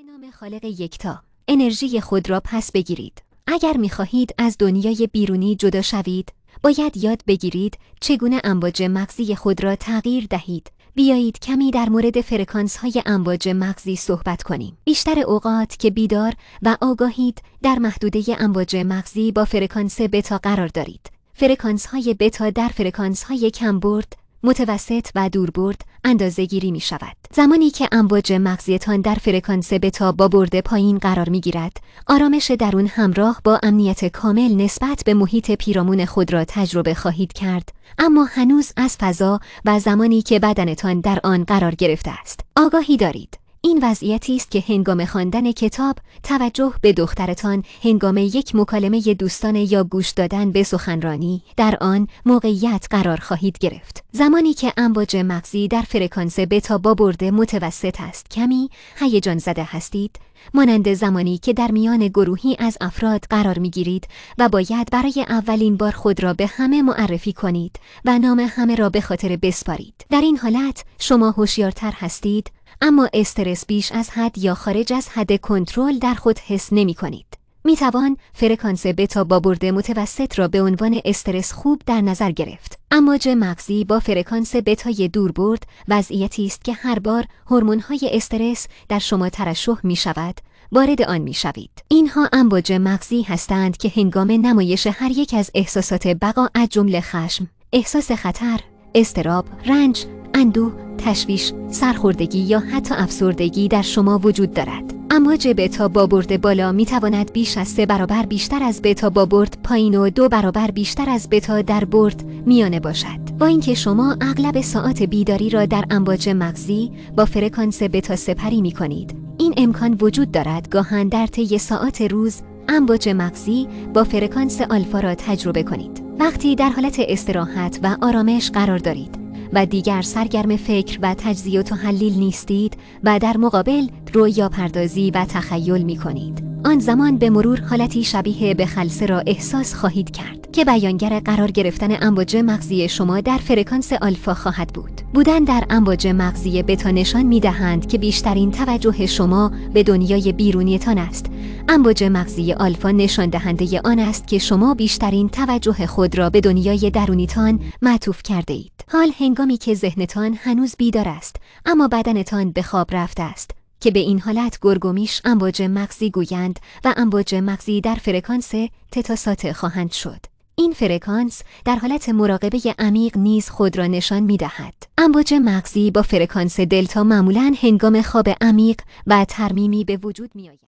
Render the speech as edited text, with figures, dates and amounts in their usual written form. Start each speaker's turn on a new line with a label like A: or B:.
A: به نام خالق یکتا، انرژی خود را پس بگیرید. اگر می‌خواهید از دنیای بیرونی جدا شوید، باید یاد بگیرید چگونه امواج مغزی خود را تغییر دهید. بیایید کمی در مورد فرکانس‌های امواج مغزی صحبت کنیم. بیشتر اوقات که بیدار و آگاهید در محدوده امواج مغزی با فرکانس بتا قرار دارید. فرکانس‌های بتا در فرکانس‌های کمبرد، متوسط و دوربرد اندازه‌گیری می شود. زمانی که امواج مغزیتان در فرکانس بتا با برد پایین قرار می گیرد، آرامش درون همراه با امنیت کامل نسبت به محیط پیرامون خود را تجربه خواهید کرد، اما هنوز از فضا و زمانی که بدنتان در آن قرار گرفته است آگاهی دارید. این وضعیتی است که هنگام خواندن کتاب توجه به دخترتان، هنگام یک مکالمه دوستانه یا گوش دادن به سخنرانی در آن موقعیت قرار خواهید گرفت. زمانی که امواج مغزی در فرکانس بتا با برد متوسط است، کمی هیجان زده هستید، مانند زمانی که در میان گروهی از افراد قرار می‌گیرید و باید برای اولین بار خود را به همه معرفی کنید و نام همه را به خاطر بسپارید. در این حالت شما هوشیارتر هستید، اما استرس بیش از حد یا خارج از حد کنترل در خود حس نمی کنید. می توان فرکانس بتا با برد متوسط را به عنوان استرس خوب در نظر گرفت. امواج مغزی با فرکانس بتای دوربرد وضعیتی است که هر بار هورمون‌های استرس در شما ترشح می شود، وارد آن می شوید. اینها امواج مغزی هستند که هنگام نمایش هر یک از احساسات بقا از جمله خشم، احساس خطر، اضطراب، رنج، اندوه، تشویش، سرخوردگی یا حتی افسردگی در شما وجود دارد. امواج بتا با برد بالا می تواند بیش از 3 برابر بیشتر از بتا با برد پایین و 2 برابر بیشتر از بتا در برد میانه باشد. با اینکه شما اغلب ساعات بیداری را در امواج مغزی با فرکانس بتا سپری می کنید، این امکان وجود دارد گاهن در طی ساعات روز امواج مغزی با فرکانس آلفا را تجربه کنید. وقتی در حالت استراحت و آرامش قرار دارید و دیگر سرگرم فکر و تجزیه و تحلیل نیستید و در مقابل رویا پردازی و تخیل می کنید، آن زمان به مرور حالتی شبیه به خلسه را احساس خواهید کرد که بیانگر قرار گرفتن امواج مغزی شما در فرکانس آلفا خواهد بود. بودن در امواج مغزی بتا نشان می دهند که بیشترین توجه شما به دنیای بیرونیتان است. امواج مغزی آلفا نشان دهنده آن است که شما بیشترین توجه خود را به دنیای درونیتان معطوف کرده اید. حال هنگامی که ذهنتان هنوز بیدار است، اما بدنتان به خواب رفته است، که به این حالت گرگومیش امواج مغزی گویند و امواج مغزی در فرکانس تتا سات خواهند شد. این فرکانس در حالت مراقبه عمیق نیز خود را نشان می دهد. امواج مغزی با فرکانس دلتا معمولاً هنگام خواب عمیق و ترمیمی به وجود می آید.